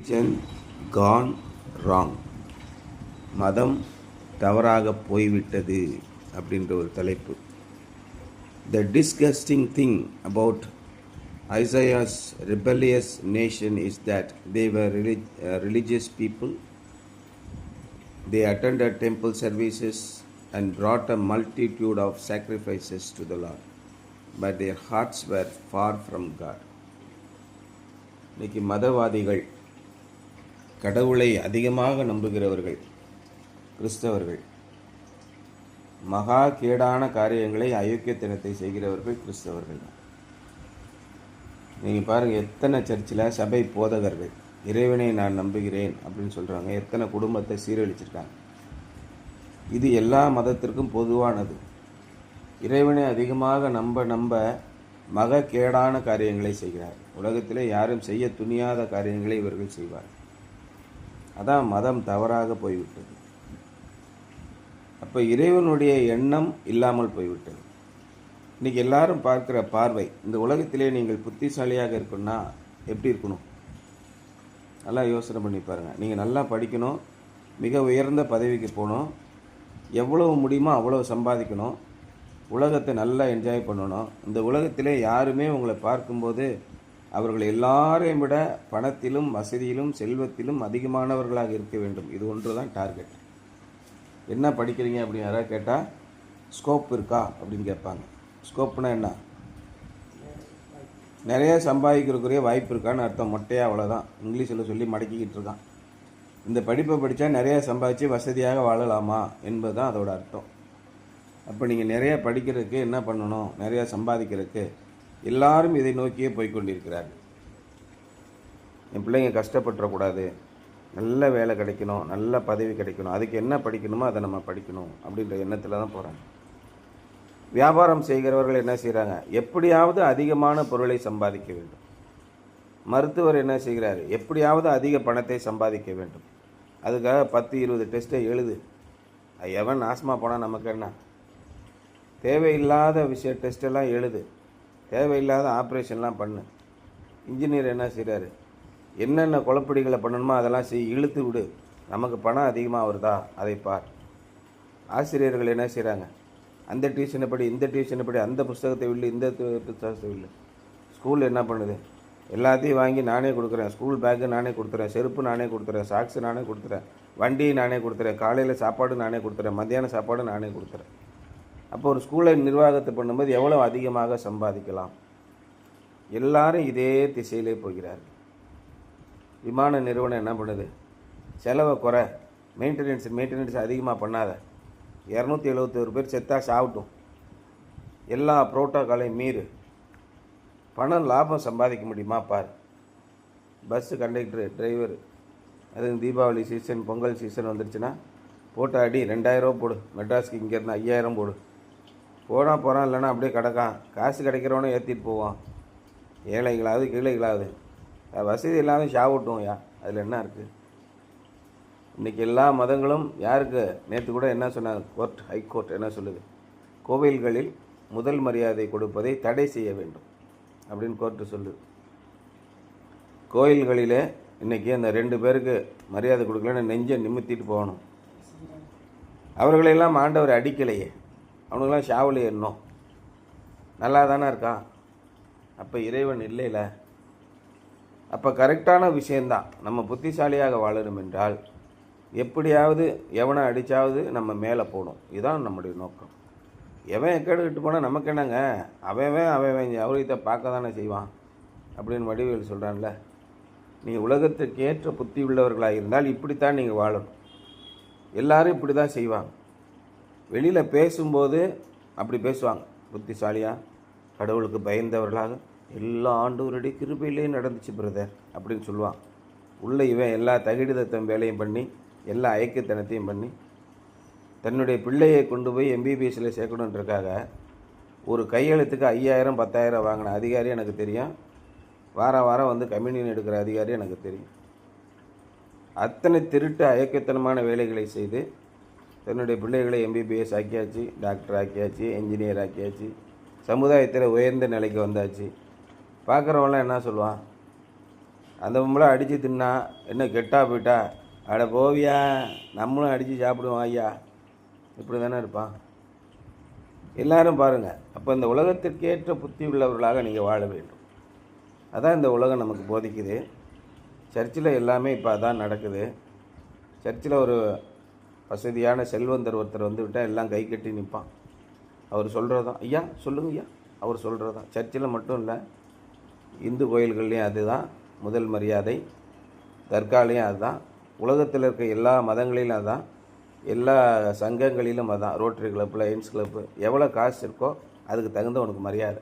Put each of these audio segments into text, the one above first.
religion gone wrong. மதம் தவறாக போய்விட்டது அப்படின்ற ஒரு தலைப்பு. The disgusting thing about Isaiah's rebellious nation is that they were religious people. They attended temple services and brought a multitude of sacrifices to the Lord, but their hearts were far from God. இன்னைக்கு மதவாதிகள், கடவுளை அதிகமாக நம்புகிறவர்கள், கிறிஸ்தவர்கள், மகா கேடான காரியங்களை அயோக்கியத்தனத்தை செய்கிறவர்கள் கிறிஸ்தவர்கள் தான். நீங்கள் பாருங்கள், எத்தனை சர்ச்சில் சபை போதகர்கள் இறைவனை நான் நம்புகிறேன் அப்படின்னு சொல்கிறாங்க, எத்தனை குடும்பத்தை சீரழிச்சிருக்காங்க. இது எல்லா மதத்திற்கும் பொதுவானது. இறைவனை அதிகமாக நம்ப மக கேடான காரியங்களை செய்கிறார். உலகத்திலே யாரும் செய்ய துணியாத காரியங்களை இவர்கள் செய்வார். அதான் மதம் தவறாக போய்விட்டது. அப்போ இறைவனுடைய எண்ணம் இல்லாமல் போய்விட்டது. இன்றைக்கி எல்லாரும் பார்க்குற பார்வை, இந்த உலகத்திலே நீங்கள் புத்திசாலியாக இருக்கணும்னா எப்படி இருக்கணும்? நல்லா யோசனை பண்ணி பாருங்கள். நீங்கள் நல்லா படிக்கணும், மிக உயர்ந்த பதவிக்கு போகணும், எவ்வளவு முடியுமோ அவ்வளவு சம்பாதிக்கணும், உலகத்தை நல்லா என்ஜாய் பண்ணணும். இந்த உலகத்திலே யாருமே உங்களை பார்க்கும்போது அவர்கள் எல்லாரையும் விட பணத்திலும் வசதியிலும் செல்வத்திலும் அதிகமானவர்களாக இருக்க வேண்டும். இது ஒன்று தான் டார்கெட். என்ன படிக்கிறீங்க அப்படின்னு யாராவது கேட்டால் ஸ்கோப் இருக்கா அப்படின்னு கேட்பாங்க. ஸ்கோப்னா என்ன? நிறைய சம்பாதிக்கிறதுக்குரிய வாய்ப்பு இருக்கான்னு அர்த்தம். மொட்டையாக அவ்வளோதான். இங்கிலீஷில் சொல்லி மடக்கிக்கிட்டு இருக்கான். இந்த படிப்பை படித்தா நிறையா சம்பாதிச்சு வசதியாக வாழலாமா என்பது தான் அதோட அர்த்தம். அப்போ நீங்கள் நிறையா படிக்கிறதுக்கு என்ன பண்ணணும்? நிறையா சம்பாதிக்கிறதுக்கு எல்லாரும் இதை நோக்கியே போய்கொண்டிருக்கிறார்கள். என் பிள்ளைங்க கஷ்டப்பட்டுறக்கூடாது, நல்ல வேலை கிடைக்கணும், நல்ல பதவி கிடைக்கணும், அதுக்கு என்ன படிக்கணுமோ அதை நம்ம படிக்கணும் அப்படின்ற எண்ணத்தில் தான் போகிறாங்க. வியாபாரம் செய்கிறவர்கள் என்ன செய்கிறாங்க? எப்படியாவது அதிகமான பொருளை சம்பாதிக்க வேண்டும். மருத்துவர் என்ன செய்கிறார்? எப்படியாவது அதிக பணத்தை சம்பாதிக்க வேண்டும். அதுக்காக 10-20 டெஸ்ட்டை எழுது. எவன் ஆஸ்மா போனால் நமக்கு என்ன? தேவையில்லாத டெஸ்ட்டெல்லாம் எழுது, தேவையில்லாத ஆப்ரேஷன்லாம் பண்ணு. இன்ஜினியர் என்ன செய்கிறாரு? என்னென்ன குழப்படிகளை பண்ணணுமோ அதெல்லாம் இழுத்து விடு. நமக்கு பணம் அதிகமாக வருதா அதை பார். ஆசிரியர்கள் என்ன செய்கிறாங்க? அந்த டியூஷனை படி, இந்த டியூஷனை படி, அந்த புஸ்தகத்தை இல்லை, இந்த புத்தகத்தை இல்லை. ஸ்கூல் என்ன பண்ணுது? எல்லாத்தையும் வாங்கி நானே கொடுக்குறேன். ஸ்கூல் பேக்கு நானே கொடுத்துறேன், செருப்பு நானே கொடுத்துறேன், சாக்ஸு நானே கொடுத்துறேன், வண்டி நானே கொடுத்துறேன், காலையில் சாப்பாடு நானே கொடுத்துறேன், மத்தியான சாப்பாடு நானே கொடுத்துறேன். அப்போ ஒரு ஸ்கூலை நிர்வாகத்தை பண்ணும்போது எவ்வளோ அதிகமாக சம்பாதிக்கலாம்? எல்லாரும் இதே திசையிலே போகிறார்கள். விமான நிறுவனம் என்ன பண்ணுது? செலவை குறை, மெயின்டெனன்ஸ் அதிகமாக பண்ணாத. 271 பேர் செத்தா சாப்பிட்டும், எல்லா புரோட்டோக்காலையும் மீறு. பணம் லாபம் சம்பாதிக்க முடியுமா பார். பஸ்ஸு கண்டக்டரு, டிரைவர், அது தீபாவளி சீசன், பொங்கல் சீசன் வந்துருச்சுன்னா போட்டு அடி, 2000 போடு. மெட்ராஸ்க்கு இங்கேருந்து 5000 போடு. போகிறான், இல்லைன்னா அப்படியே கிடக்கான். காசு கிடைக்கிறவனே ஏற்றிட்டு போவான். ஏழைகளாவது கீழைகளாவது வசதி இல்லாத சாப்பிட்டும். அதில் என்ன இருக்குது? இன்றைக்கி எல்லா மதங்களும் யாருக்கு? நேற்று கூட என்ன சொன்னாங்க? ஹைகோர்ட் என்ன சொல்லுது? கோவில்களில் முதல் மரியாதை கொடுப்பதை தடை செய்ய வேண்டும் அப்படின்னு கோர்ட்டு சொல்லுது. கோயில்களிலே இன்றைக்கி அந்த 2 பேருக்கு மரியாதை கொடுக்கலன்னு நெஞ்சை நிமித்திட்டு போகணும். அவர்களெல்லாம் ஆண்டவர் அடிக்கலையே, அவனுக்கெல்லாம் ஷாவலையே, இன்னும் நல்லா தானே இருக்கான். அப்போ இறைவன் இல்லைல்ல. அப்போ கரெக்டான விஷயந்தான். நம்ம புத்திசாலியாக வாழணும் என்றால் எப்படியாவது எவனை அடித்தாவது நம்ம மேலே போகணும். இதுதான் நம்முடைய நோக்கம். எவன் எக்கெடுக்கிட்டு போனால் நமக்கு என்னங்க? அவன் அவரியத்தை பார்க்க தானே செய்வான் அப்படின்னு வடிவேல் சொல்கிறான்ல. நீங்கள் உலகத்துக்கு ஏற்ற புத்தி உள்ளவர்களாக இருந்தால் இப்படித்தான் நீங்கள் வாழணும். எல்லாரும் இப்படி தான் செய்வாங்க. வெளியில் பேசும்போது அப்படி பேசுவாங்க, புத்திசாலியாக, கடவுளுக்கு பயந்தவர்களாக, எல்லா ஆண்டவருடைய கிருபையிலே நடந்துச்சு பிரதர் அப்படின்னு சொல்லுவான். உள்ளே இவன் எல்லா தகிடிதத்தம் வேலையும் பண்ணி, எல்லா ஐக்கியத்தனத்தையும் பண்ணி, தன்னுடைய பிள்ளையை கொண்டு போய் எம்பிபிஎஸ்சில் சேர்க்கணுன்றக்காக ஒரு கையெழுத்துக்கு 5000 10,000 வாங்கின அதிகாரி எனக்கு தெரியும். வாரம் வந்து கம்யூனியன் எடுக்கிற அதிகாரி எனக்கு தெரியும். அத்தனை திருட்டு ஐக்கியத்தனமான வேலைகளை செய்து தன்னுடைய பிள்ளைகளை எம்பிபிஎஸ் ஆக்கியாச்சு, டாக்டர் ஆக்கியாச்சு, என்ஜினியர் ஆக்கியாச்சு, சமுதாயத்தில் உயர்ந்த நிலைக்கு வந்தாச்சு. பார்க்குறவங்களாம் என்ன சொல்லுவான்? அந்த பொம்பளை அடித்து தின்னா என்ன கெட்டா போயிட்டா, அட போவியா நம்மளும் அடித்து சாப்பிடுவோம் ஐயா, இப்படி தானே இருப்பான். எல்லாரும் பாருங்கள். அப்போ இந்த உலகத்திற்கேற்ற புத்தி உள்ளவர்களாக நீங்கள் வாழ வேண்டும். அதான் இந்த உலகம் நமக்கு போதிக்குது. சர்ச்சில் எல்லாமே இப்போ அதான் நடக்குது. சர்ச்சில் ஒரு வசதியான செல்வந்தர் ஒருத்தர் வந்து விட்டால் எல்லாம் கை கட்டி நிற்பான். அவர் சொல்கிறது தான், ஐயா சொல்லுங்க ஐயா, அவர் சொல்கிறது தான். சர்ச்சில் மட்டும் இல்லை, இந்து கோயில்கள்லேயும் அதுதான் முதல் மரியாதை, தர்காலையும் அதுதான், உலகத்தில் இருக்க எல்லா மதங்களிலும் அதுதான், எல்லா சங்கங்களிலும் அதுதான். ரோட்டரி கிளப்பு, லயன்ஸ் கிளப்பு, எவ்வளோ காசு இருக்கோ அதுக்கு தகுந்த உனக்கு மரியாதை.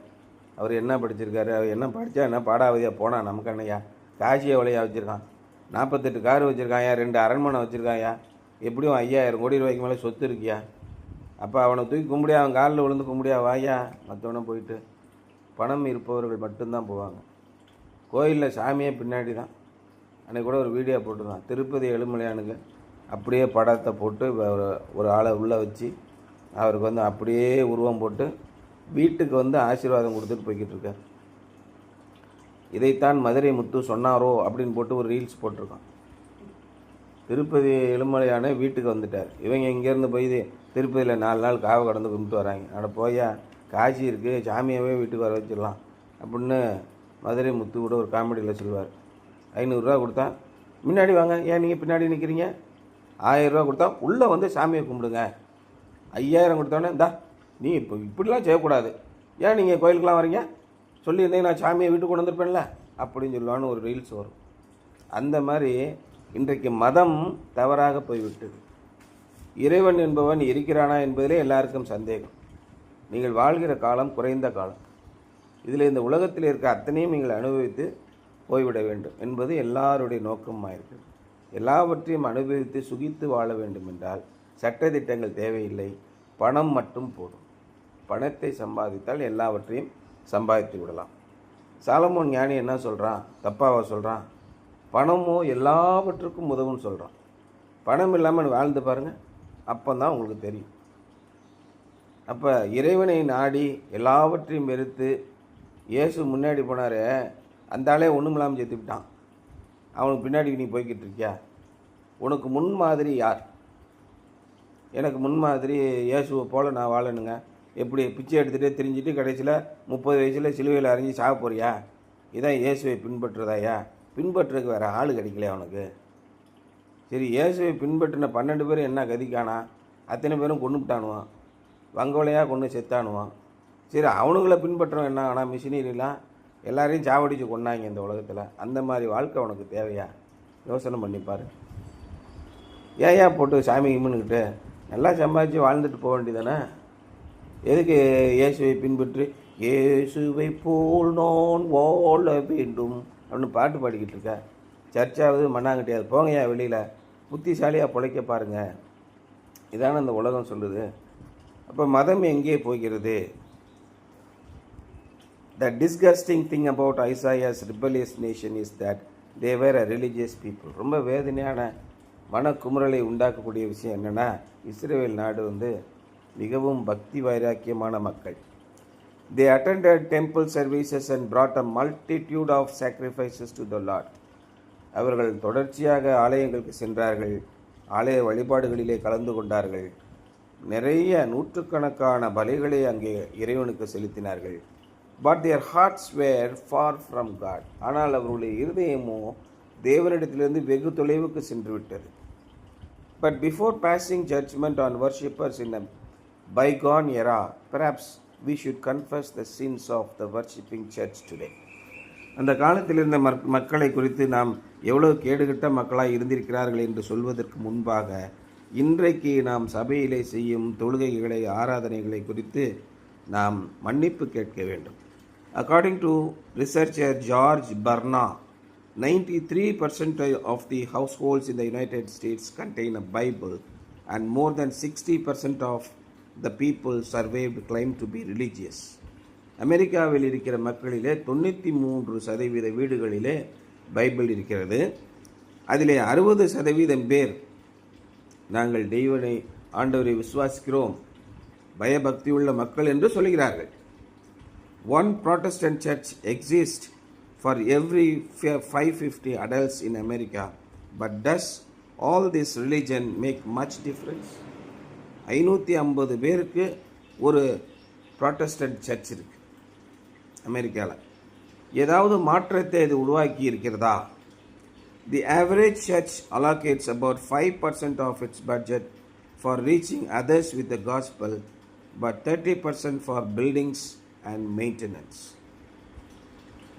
அவர் என்ன படிச்சிருக்காரு, அவர் என்ன படித்தா என்ன பாடாவதியாக போனால் நமக்கு என்னையா, காசு எவ்வளோயா வச்சுருக்கான், 48 கார் வச்சுருக்கான் ஐயா, 2 அரண்மனை வச்சுருக்கான் ஐயா, எப்படியும் 5000 கோடி ரூபாய்க்கு மேலே சொத்து இருக்கியா. அப்போ அவனை தூக்கி கும்பிடியா, அவன் காலில் விழுந்து கும்பிடியா வாயா, மற்றவனை போயிட்டு. பணம் இருப்பவர்கள் மட்டும்தான் போவாங்க. கோயிலில் சாமியே பின்னாடி தான். அன்றைக்கி கூட ஒரு வீடியோ போட்டுருந்தான், திருப்பதி ஏழுமலையானுக்கு அப்படியே படத்தை போட்டு ஒரு ஆளை உள்ளே வச்சு அவருக்கு வந்து அப்படியே உருவம் போட்டு வீட்டுக்கு வந்து ஆசீர்வாதம் கொடுத்துட்டு போய்கிட்டு இருக்கார். இதைத்தான் மதுரை முத்து சொன்னாரோ அப்படின்னு போட்டு ஒரு ரீல்ஸ் போட்டிருக்கான். திருப்பதி ஏழுமலையான வீட்டுக்கு வந்துட்டார். இவங்க இங்கேருந்து போய் திருப்பதியில் 4 நாள் காவை கடந்து கும்பிட்டு வராங்க. அட போயா, காசி இருக்குது, சாமியாவே வீட்டுக்கு வர வச்சிடலாம் அப்படின்னு மதுரை முத்து கூட ஒரு காமெடியில் சொல்லுவார். 500 ரூபா கொடுத்தா முன்னாடி வாங்க, ஏன் நீங்கள் பின்னாடி நிற்கிறீங்க, 1000 ரூபா கொடுத்தா உள்ளே வந்து சாமியை கும்பிடுங்க, 5000 கொடுத்தோன்னே இந்தா நீ இப்போ இப்படிலாம் செய்யக்கூடாது, ஏன் நீங்கள் கோயிலுக்கெலாம் வரீங்க, சொல்லியிருந்தீங்க நான் சாமியை வீட்டுக்கு கொண்டு வந்திருப்பேன்ல அப்படின்னு சொல்லுவான்னு ஒரு ரீல்ஸ் வரும். அந்த மாதிரி இன்றைக்கு மதம் தவறாக போய்விட்டது. இறைவன் என்பவன் இருக்கிறானா என்பதிலே எல்லாருக்கும் சந்தேகம். நீங்கள் வாழ்கிற காலம் குறைந்த காலம். இதில் இந்த உலகத்தில் இருக்க அத்தனையும் நீங்கள் அனுபவித்து போய்விட வேண்டும் என்பது எல்லாருடைய நோக்கமாக இருக்குது. எல்லாவற்றையும் அனுபவித்து சுகித்து வாழ வேண்டும் என்றால் சட்டதிட்டங்கள் தேவையில்லை, பணம் மட்டும் போதும். பணத்தை சம்பாதித்தால் எல்லாவற்றையும் சம்பாதித்து விடலாம். சாலமோன் ஞானி என்ன சொல்கிறான், தப்பாவா சொல்கிறான், பணமோ எல்லாவற்றுக்கும் உதவுன்னு சொல்கிறான். பணம் இல்லாமல் வாழ்ந்து பாருங்கள், அப்போ தான் உங்களுக்கு தெரியும். அப்போ இறைவனை நாடி எல்லாவற்றையும் வெறுத்து இயேசு முன்னாடி போனார், அந்த ஆளே ஒன்றும் இல்லாமல் சேர்த்துக்கிட்டான். அவனுக்கு பின்னாடி நீ போய்கிட்டு இருக்கியா? உனக்கு முன்மாதிரி யார்? எனக்கு முன்மாதிரி இயேசுவை போல் நான் வாழணுங்க. எப்படி பிச்சை எடுத்துகிட்டே திரிஞ்சிட்டு கடைசியில் 30 வயசில் சிலுவையில் அரைஞ்சி சாக போறியா? இதான் இயேசுவை பின்பற்றுறதாயா? பின்பற்றுறதுக்கு வேறு ஆள் கிடைக்கலையா அவனுக்கு? சரி, இயேசுவை பின்பற்றின 12 பேர் என்ன கதிக்கானா? அத்தனை பேரும் கொண்டுட்டானுவான், வங்கோலையாக கொண்டு செத்தானுவான். சரி, அவனுங்களை பின்பற்றவன் என்ன ஆனால் மிஷினரிலாம் எல்லாரையும் சாவடிச்சு கொண்டாங்க இந்த உலகத்தில். அந்த மாதிரி வாழ்க்கை உனக்கு தேவையா? யோசனை பண்ணிப்பார். ஏயா போட்டு சாமி கும்பிட்டுக்கிட்டு நல்லா சம்பாதிச்சு வாழ்ந்துட்டு போக வேண்டியதானே? எதுக்கு இயேசுவை பின்பற்றி இயேசுவை போல் நான் வாழ வேண்டும் அப்படின்னு பாட்டு பாடிக்கிட்டு இருக்க? சர்ச்சாவது மண்ணாங்கட்டியாது, போங்கய்யா வெளியில், புத்திசாலியாக பிழைக்க பாருங்கள். இதான இந்த உலகம் சொல்லுது. அப்போ மதம் எங்கே போகிறது? The disgusting thing about Isaiah's rebellious nation is that they were a religious people. ரொம்ப வேதனையான மனக்குமுறலை உண்டாக்கக்கூடிய விஷயம் என்னென்னா, இஸ்ரேல் நாடு வந்து மிகவும் பக்தி வைராக்கியமான மக்கள். They attended temple services and brought a multitude of sacrifices to the Lord. அவர்கள் தொடர்ச்சியாக ஆலயங்களுக்கு சென்றார்கள், ஆலய வழிபாடுகளிலே கலந்து கொண்டார்கள், நிறைய நூற்றுக்கணக்கான பலிகளை அங்கே இறைவனுக்கு செலுத்தினார்கள். But their hearts were far from God. ஆனால் அவர்களுடைய இருதயமோ தேவனிடத்திலிருந்து வெகு தொலைவுக்கு சென்று விட்டது. But before passing judgment on worshippers in a bygone era, perhaps we should confess the sins of the worshipping church today. அந்த காலத்தில் இருந்த மக்களை குறித்து நாம் எவ்வளவு கேடுகட்ட மக்களாக இருந்திருக்கிறார்கள் என்று சொல்வதற்கு முன்பாக இன்றைக்கு நாம் சபையிலே செய்யும் தொழுகைகளை, ஆராதனைகளை குறித்து நாம் மன்னிப்பு கேட்க வேண்டும். According to researcher George Barna, 93% of the households in the United States contain a Bible, and more than 60% of the people surveyed claim to be religious. அமெரிக்காவில் இருக்கிற மக்களிலே 93% வீடுகளிலே பைபிள் இருக்கிறது. அதிலே 60% பேர் நாங்கள் தெய்வனை ஆண்டவரை விசுவாசிக்கிறோம், பயபக்தியுள்ள மக்கள் என்று சொல்கிறார்கள். One Protestant church exists for every 550 adults in America. But does all this religion make much difference? 550 பேருக்கு ஒரு ப்ராட்டஸ்டன்ட் சர்ச் இருக்கு அமெரிக்காவில். ஏதாவது மாற்றத்தை இது உருவாக்கி இருக்கிறதா? The average church allocates about 5% of its budget for reaching others with the gospel, but 30% for buildings and maintenance.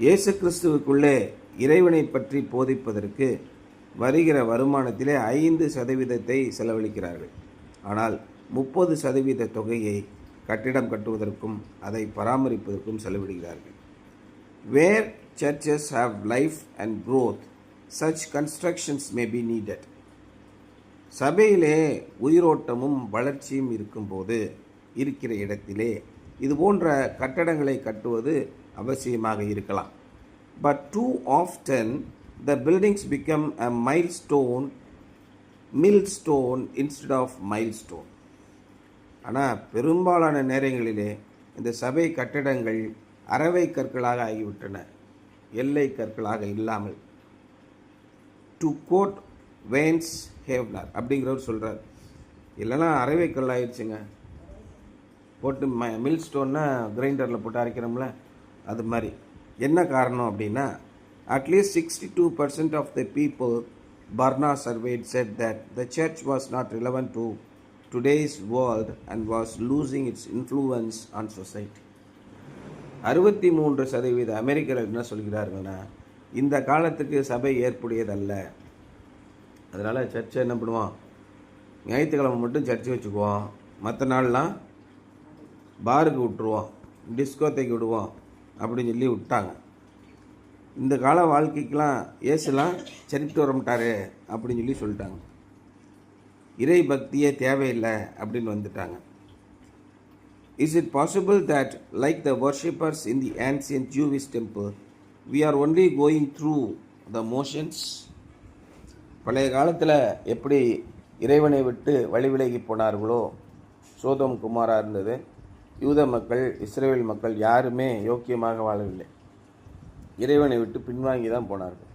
இயேசு கிறிஸ்துவுக்குள்ளே இறைவனை பற்றி போதிப்பதற்கு வருகிற வருமானத்திலே 5% செலவழிக்கிறார்கள். ஆனால் 30% தொகையை கட்டிடம் கட்டுவதற்கும் அதை பராமரிப்பதற்கும் செலவிடுகிறார்கள். Where churches have life and growth, such constructions may be needed. சபையிலே உயிரோட்டமும் வளர்ச்சியும் இருக்கும்போது இருக்கிற இடத்திலே இது போன்ற கட்டடங்களை கட்டுவது அவசியமாக இருக்கலாம். But too often the buildings become a millstone instead of milestone. ஆனால் பெரும்பாலான நேரங்களிலே இந்த சபை கட்டடங்கள் அரவை கற்களாக ஆகிவிட்டன, எல்லை கற்களாக இல்லாமல். டு கோட் வேன்ஸ் ஹேவ்னர் அப்படிங்கிறவர் சொல்கிறார், இல்லைன்னா அரவை கல் ஆயிடுச்சுங்க. போட்டு மில் ஸ்டோன்னா கிரைண்டரில் போட்டு அரைக்கிறோம்ல, அது மாதிரி. என்ன காரணம் அப்படின்னா, at least 62% of the people Barna surveyed said that the church was not relevant to today's world and was losing its influence on society. 63% அமெரிக்கர்கள் என்ன சொல்கிறார்கள்னா, இந்த காலத்துக்கு சபை ஏற்புடையதல்ல. அதனால் சர்ச்சை என்ன பண்ணுவோம், ஞாயிற்றுக்கிழமை மட்டும் சர்ச்சை வச்சுக்குவோம், மற்ற நாள்லாம் பாருக்கு விட்டுருவோம், டிஸ்கோத்தைக்கு விடுவோம் அப்படின்னு சொல்லி விட்டாங்க. இந்த கால வாழ்க்கைக்கெலாம் ஏசுலாம் சரிட்டு வரமாட்டாரு அப்படின்னு சொல்லி சொல்லிட்டாங்க. இறை பக்தியே தேவையில்லை அப்படின்னு வந்துட்டாங்க. Is it possible that like the worshippers in the ancient Jewish temple we are only going through the motions? பழைய காலத்தில் எப்படி இறைவனை விட்டு வழி விலகி போனார்களோ, சோதோம் குமாரா இருந்தது, யூத மக்கள் இஸ்ரேல் மக்கள் யாருமே யோக்கியமாக வாழவில்லை, இறைவனை விட்டு பின்வாங்கி தான் போனார்கள்.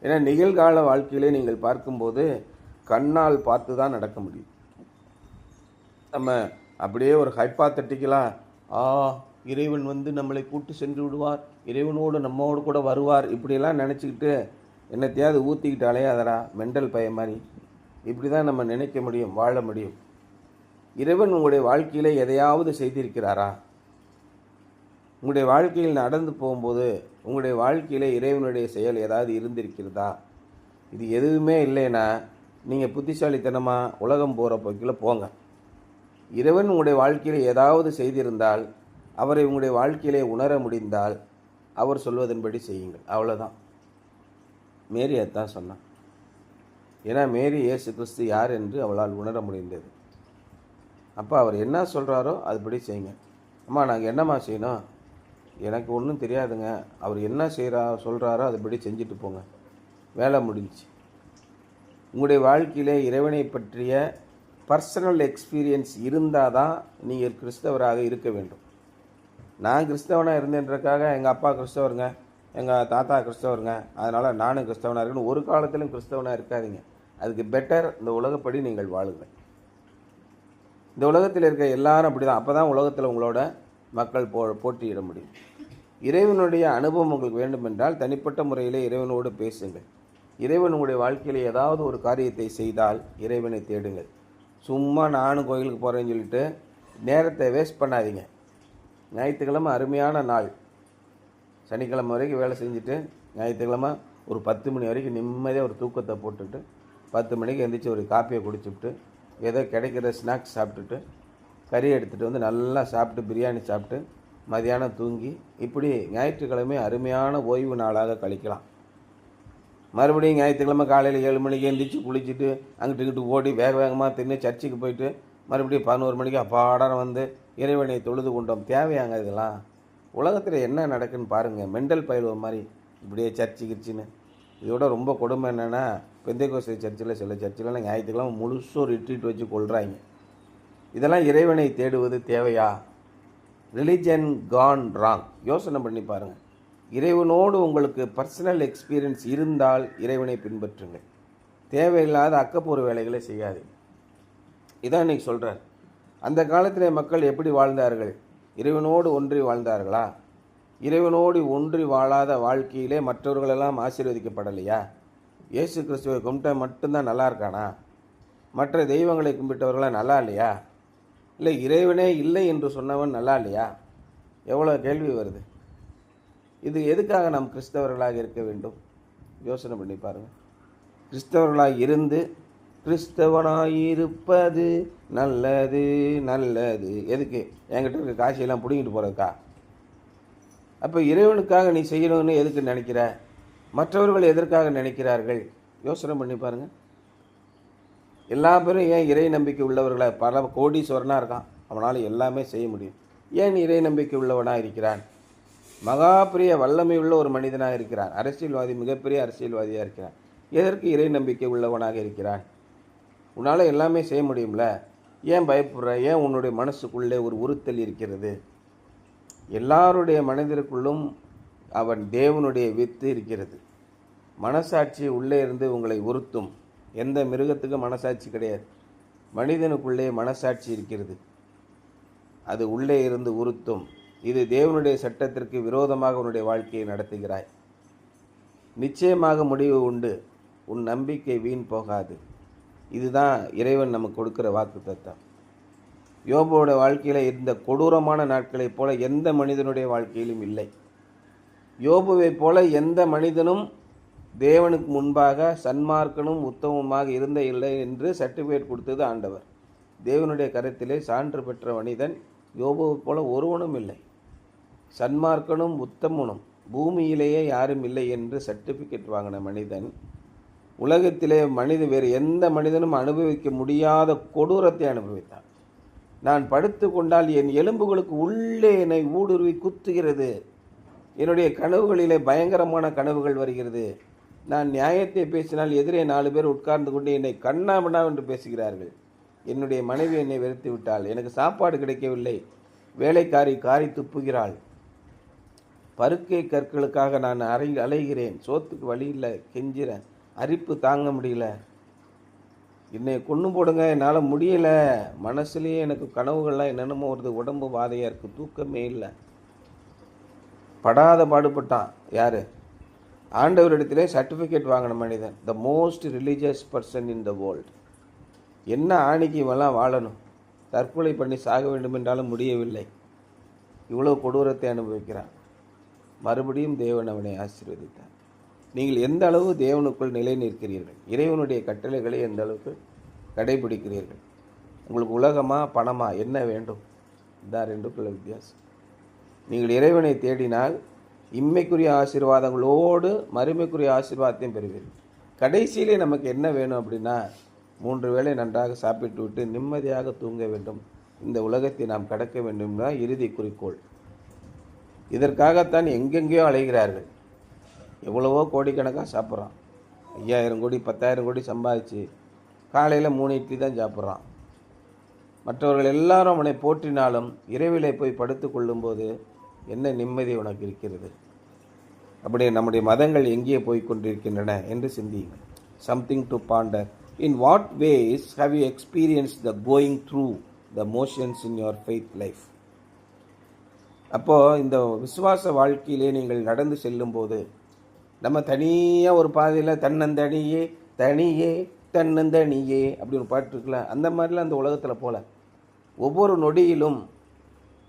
ஏன்னா நிகழ்கால வாழ்க்கையிலே நீங்கள் பார்க்கும்போது கண்ணால் பார்த்து தான் நடக்க முடியும். நம்ம அப்படியே ஒரு ஹைப்பாத்தட்டிக்கலாக இறைவன் நம்மளை கூட்டு சென்று விடுவார், இறைவனோடு நம்மோடு கூட வருவார், இப்படியெல்லாம் நினச்சிக்கிட்டு என்னத்தையாவது ஊற்றிக்கிட்டு அலையாதரா மெண்டல் பைய மாதிரி. இப்படி தான் நம்ம நினைக்க முடியும், வாழ முடியும். இறைவன் உங்களுடைய வாழ்க்கையில் எதையாவது செய்திருக்கிறாரா? உங்களுடைய வாழ்க்கையில் நடந்து போகும்போது உங்களுடைய வாழ்க்கையில் இறைவனுடைய செயல் ஏதாவது இருந்திருக்கிறதா? இது எதுவுமே இல்லைன்னா நீங்கள் புத்திசாலித்தனமாக உலகம் போகிற போக்கில் போங்க. இறைவன் உங்களுடைய வாழ்க்கையில் ஏதாவது செய்திருந்தால், அவரை உங்களுடைய வாழ்க்கையிலே உணர முடிந்தால் அவர் சொல்வதன்படி செய்யுங்கள், அவ்வளோதான். மேரி அதான் சொன்னான். ஏன்னா மேரி இயேசு கிறிஸ்து யார் என்று அவளால் உணர முடிந்தது. அப்போ அவர் என்ன சொல்கிறாரோ அதுபடி செய்யுங்க. அம்மா நாங்கள் என்னம்மா செய்யணும்? எனக்கு ஒன்றும் தெரியாதுங்க, அவர் என்ன சொல்கிறாரோ அதுபடி செஞ்சுட்டு போங்க, வேலை முடிஞ்சிச்சு. உங்களுடைய வாழ்க்கையிலே இறைவனை பற்றிய பர்சனல் எக்ஸ்பீரியன்ஸ் இருந்தால் தான் நீங்கள் கிறிஸ்தவராக இருக்க வேண்டும். நான் கிறிஸ்தவனாக இருந்தேன்றக்காக எங்கள் அப்பா கிறிஸ்தவருங்க, எங்கள் தாத்தா கிறிஸ்தவருங்க, அதனால் நானும் கிறிஸ்தவனாக இருக்கணும் ஒரு காலத்திலும் கிறிஸ்தவனாக இருக்காதீங்க. அதுக்கு பெட்டர் இந்த உலகப்படி நீங்கள் வாழுங்கள். இந்த உலகத்தில் இருக்க எல்லாரும் அப்படி தான். அப்போ தான் உலகத்தில் உங்களோட மக்கள் போட்டியிட முடியும். இறைவனுடைய அனுபவம் உங்களுக்கு வேண்டுமென்றால் தனிப்பட்ட முறையிலே இறைவனோடு பேசுங்கள். இறைவன் உங்களுடைய வாழ்க்கையில் ஏதாவது ஒரு காரியத்தை செய்தால் இறைவனை தேடுங்கள். சும்மா நானும் கோயிலுக்கு போகிறேன்னு சொல்லிட்டு நேரத்தை வேஸ்ட் பண்ணாதீங்க. ஞாயிற்றுக்கிழமை அருமையான நாள். சனிக்கிழமை வரைக்கும் வேலை செஞ்சுட்டு ஞாயிற்றுக்கிழமை ஒரு 10 மணி வரைக்கும் நிம்மதியாக ஒரு தூக்கத்தை போட்டுட்டு 10 மணிக்கு எழுந்திரிச்சு ஒரு காப்பியை குடிச்சுட்டு ஏதோ கிடைக்கிற ஸ்நாக்ஸ் சாப்பிட்டுட்டு கறி எடுத்துகிட்டு நல்லா சாப்பிட்டு பிரியாணி சாப்பிட்டு மதியானம் தூங்கி இப்படி ஞாயிற்றுக்கிழமை அருமையான ஓய்வு நாளாக கழிக்கலாம். மறுபடியும் ஞாயிற்றுக்கிழமை காலையில் 7 மணிக்கு எழுந்திரிச்சு குளிச்சுட்டு அங்கிட்டு ஓடி வேகமாக தின்னு சர்ச்சுக்கு போயிட்டு மறுபடியும் 11 மணிக்கு அப்பாடம் இறைவனை தொழுது கொண்டோம். தேவையாங்க இதெல்லாம்? உலகத்தில் என்ன நடக்குன்னு பாருங்கள். மெண்டல் பயிலுவ மாதிரி இப்படியே சர்ச்சு கிச்சின்னு. இதோட ரொம்ப கொடுமை என்னென்னா, பெந்தைக்கோஸ்தே சர்ச்சில் சில சர்ச்சிலலாம் ஞாயிற்றுக்கிழமை முழுசும் ரிட்ரீட் வச்சு கொள்கிறாங்க. இதெல்லாம் இறைவனை தேடுவது தேவையா? Religion Khan wrong. யோசனை பண்ணி பாருங்கள். இறைவனோடு உங்களுக்கு பர்சனல் எக்ஸ்பீரியன்ஸ் இருந்தால் இறைவனை பின்பற்றுங்கள். தேவையில்லாத அக்கப்பூர்வ வேலைகளை செய்யாதீங்க. இதான் இன்னைக்கு சொல்கிறார். அந்த காலத்திலே மக்கள் எப்படி வாழ்ந்தார்கள்? இறைவனோடு ஒன்றி வாழ்ந்தார்களா? இறைவனோடு ஒன்றி வாழாத வாழ்க்கையிலே மற்றவர்களெல்லாம் ஆசீர்வதிக்கப்படலையா? இயேசு கிறிஸ்துவை கும்பிட்ட மட்டும்தான் நல்லா இருக்கானா? மற்ற தெய்வங்களை கும்பிட்டவர்களாம் நல்லா இல்லையா? இல்லை இறைவனே இல்லை என்று சொன்னவன் நல்லா இல்லையா? எவ்வளோ கேள்வி வருது. இது எதுக்காக நாம் கிறிஸ்தவர்களாக இருக்க வேண்டும்? யோசனை பண்ணி பாருங்கள். கிறிஸ்தவர்களாக இருந்து கிறிஸ்தவனாயிருப்பது நல்லது நல்லது. எதுக்கு? என்கிட்ட இருக்க காசையெல்லாம் பிடிங்கிட்டு போகிறதுக்கா? அப்போ இறைவனுக்காக நீ செய்யணும்னு எதுக்கு நினைக்கிற? மற்றவர்கள் எதற்காக நினைக்கிறார்கள்? யோசனை பண்ணி பாருங்கள். எல்லா பேரும் ஏன் இறை நம்பிக்கை உள்ளவர்களை? பல கோடீஸ்வரனாக இருக்கான், அவனால் எல்லாமே செய்ய முடியும். ஏன் இறை நம்பிக்கை உள்ளவனாக இருக்கிறான்? மகாபிரிய வல்லமை உள்ள ஒரு மனிதனாக இருக்கிறான், அரசியல்வாதி, மிகப்பெரிய அரசியல்வாதியாக இருக்கிறான். எதற்கு இறை நம்பிக்கை உள்ளவனாக இருக்கிறான்? உன்னால் எல்லாமே செய்ய முடியும்ல, ஏன் பயப்படுற? ஏன் உன்னுடைய மனசுக்குள்ளே ஒரு உறுத்தல் இருக்கிறது? எல்லாருடைய மனதிற்குள்ளும் அவன் தேவனுடைய வித்து இருக்கிறது. மனசாட்சி உள்ளே இருந்து உங்களை உறுத்தும். எந்த மிருகத்துக்கும் மனசாட்சி கிடையாது, மனிதனுக்குள்ளே மனசாட்சி இருக்கிறது, அது உள்ளே இருந்து உறுத்தும். இது தேவனுடைய சட்டத்திற்கு விரோதமாக உன்னுடைய வாழ்க்கையை நடத்துகிறாய். நிச்சயமாக முடிவு உண்டு, உன் நம்பிக்கை வீண் போகாது. இதுதான் இறைவன் நமக்கு கொடுக்கிற வாக்குத்தத்தம். யோபுவோட வாழ்க்கையில் இருந்த கொடூரமான நாட்களைப் போல எந்த மனிதனுடைய வாழ்க்கையிலும் இல்லை. யோபுவை போல எந்த மனிதனும் தேவனுக்கு முன்பாக சன்மார்க்கனும் உத்தமமாக இருந்த இல்லை என்று சர்டிஃபிகேட் கொடுத்தது ஆண்டவர். தேவனுடைய கருத்திலே சான்று பெற்ற மனிதன் யோபுவை போல ஒருவனும் இல்லை. சன்மார்க்கனும் உத்தமனும் பூமியிலேயே யாரும் இல்லை என்று சர்டிஃபிகேட் வாங்கின மனிதன் உலகத்திலே வேறு எந்த மனிதனும் அனுபவிக்க முடியாத கொடூரத்தை அனுபவித்தான். நான் படுத்து கொண்டால் என் எலும்புகளுக்கு உள்ளே என்னை ஊடுருவி குத்துகிறது. என்னுடைய கனவுகளிலே பயங்கரமான கனவுகள் வருகிறது. நான் நியாயத்தை பேசினால் எதிரே 4 பேர் உட்கார்ந்து கொண்டு என்னை கண்ணாமண்ணா என்று பேசுகிறார்கள். என்னுடைய மனைவி என்னை வெறுத்து விட்டாள். எனக்கு சாப்பாடு கிடைக்கவில்லை. வேலைக்காரி காரி துப்புகிறாள். பருக்கை கற்களுக்காக நான் அலைகிறேன். சோத்துக்கு வழி இல்லை, கெஞ்சிறேன். அரிப்பு தாங்க முடியல. என்னை கொண்டு போடுங்க, என்னால் முடியலை. மனசுலேயே எனக்கு கனவுகள்லாம் என்னென்னமோ வருது. உடம்பு வாதையாக இருக்குது, தூக்கமே இல்லை. படாத பாடுபட்டான். யார்? ஆண்டவரிடத்திலே சர்டிஃபிகேட் வாங்கின மனிதன், the most religious person in the world. என்ன ஆணிக்கு இவெல்லாம் வாழணும்? தற்கொலை பண்ணி சாக வேண்டும் என்றாலும் முடியவில்லை. இவ்வளோ கொடூரத்தை அனுபவிக்கிறான். மறுபடியும் தேவன் அவனை ஆசீர்வதித்தார். நீங்கள் எந்த அளவு தேவனுக்குள் நிலை நிற்கிறீர்கள், இறைவனுடைய கட்டளைகளை எந்த அளவுக்கு கடைபிடிக்கிறீர்கள்? உங்களுக்கு உலகமா பணமா என்ன வேண்டும்? இதான் ரெண்டுக்குள்ள வித்தியாசம். நீங்கள் இறைவனை தேடினால் இம்மைக்குரிய ஆசீர்வாதங்களோடு மறுமைக்குரிய ஆசீர்வாதத்தையும் பெறுவீர்கள். கடைசியிலே நமக்கு என்ன வேணும் அப்படின்னா, 3 வேளை நன்றாக சாப்பிட்டு விட்டு நிம்மதியாக தூங்க வேண்டும். இந்த உலகத்தை நாம் கடக்க வேண்டும் தான் இறுதி குறிக்கோள். இதற்காகத்தான் எங்கெங்கேயோ அலைகிறார்கள். எவ்வளவோ கோடிக்கணக்காக சாப்பிட்றான். 5000 கோடி 10,000 கோடி சம்பாதிச்சு காலையில் 3 இட்லி தான் சாப்பிட்றான். மற்றவர்கள் எல்லாரும் அவனை போற்றினாலும் இரவிலே போய் படுத்து கொள்ளும்போது என்ன நிம்மதி உனக்கு இருக்கிறது? அப்படி நம்முடைய மதங்கள் எங்கே போய் கொண்டிருக்கின்றன என்று சிந்தியுங்கள். Something to ponder. In what ways have you experience the going through the motions in your faith life? அப்போது இந்த விசுவாச வாழ்க்கையிலே நீங்கள் நடந்து செல்லும்போது, நம்ம தனியாக ஒரு பாதையில் தன்னந்தனியே தனியே தன்னந்தனியே அப்படி ஒரு பாட்டு இருக்குல்ல, அந்த மாதிரிலாம் அந்த உலகத்தில் போல ஒவ்வொரு நொடியிலும்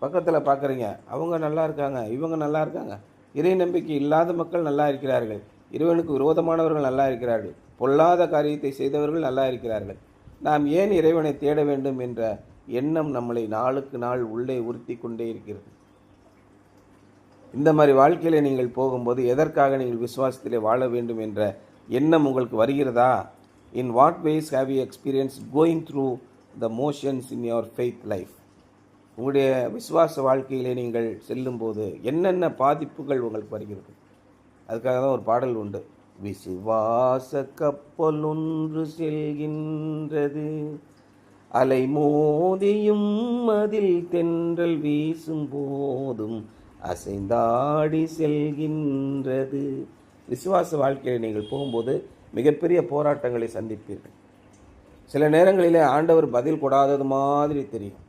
பக்கத்தில் பார்க்குறீங்க, அவங்க நல்லா இருக்காங்க, இவங்க நல்லா இருக்காங்க. இறை நம்பிக்கை இல்லாத மக்கள் நல்லா இருக்கிறார்கள், இறைவனுக்கு விரோதமானவர்கள் நல்லா இருக்கிறார்கள், பொல்லாத காரியத்தை செய்தவர்கள் நல்லா இருக்கிறார்கள். நாம் ஏன் இறைவனை தேட வேண்டும் என்ற எண்ணம் நம்மளை நாளுக்கு நாள் உள்ளே உறுத்தி கொண்டே இருக்கிறது. இந்த மாதிரி வாழ்க்கையில் நீங்கள் போகும்போது எதற்காக நீங்கள் விசுவாசத்திலே வாழ வேண்டும் என்ற எண்ணம் உங்களுக்கு வருகிறதா? In what ways have you experience going through the motions in your faith life? உங்களுடைய விசுவாச வாழ்க்கையிலே நீங்கள் செல்லும்போது என்னென்ன பாதிப்புகள் உங்களுக்கு வருகிறது? அதுக்காக தான் ஒரு பாடல் உண்டு. விசுவாச கப்பல் ஒன்று செல்கின்றது, அலை மோதியும் அதில் தென்றல் வீசும் போதும் அசைந்தாடி செல்கின்றது. விசுவாச வாழ்க்கையில் நீங்கள் போகும்போது மிகப்பெரிய போராட்டங்களை சந்திப்பீர்கள். சில நேரங்களிலே ஆண்டவர் பதில் கொடாதது மாதிரி தெரியும்.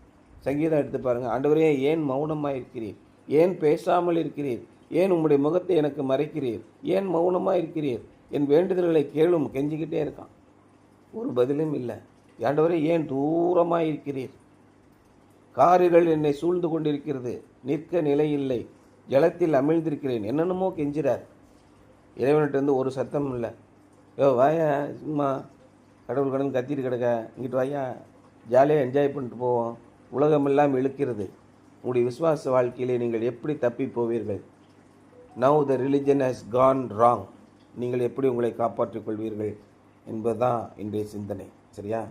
சங்கீதம் எடுத்து பாருங்கள். ஆண்டவரே, ஏன் மௌனமாக இருக்கிறீர்? ஏன் பேசாமல் இருக்கிறீர்? ஏன் உம்முடைய முகத்தை எனக்கு மறைக்கிறீர்? ஏன் மௌனமாக இருக்கிறீர்? என் வேண்டுதல்களை கேளும் கெஞ்சிக்கிட்டே இருக்கான். ஒரு பதிலும் இல்லை. ஆண்டவரே, ஏன் தூரமாக இருக்கிறீர்? காரிகள் என்னை சூழ்ந்து கொண்டிருக்கிறது, நிற்க நிலையில்லை, ஜலத்தில் அமிழ்ந்திருக்கிறேன், என்னென்னமோ கெஞ்சிறார். இறைவன்கிட்ட ஒரு சத்தம் இல்லை. வாயா, சும்மா கடவுள் கடவுள் கத்திட்டு கிடக்க, இங்கிட்டு வாயா, ஜாலியாக என்ஜாய் பண்ணிட்டு போவோம். உலகமெல்லாம் இழுக்கிறது. உங்களுடைய விசுவாச வாழ்க்கையிலே நீங்கள் எப்படி தப்பி போவீர்கள்? Now the religion has gone wrong. நீங்கள் எப்படி உங்களை காப்பாற்றிக் கொள்வீர்கள் என்பதுதான் இன்றைய சிந்தனை. சரியா?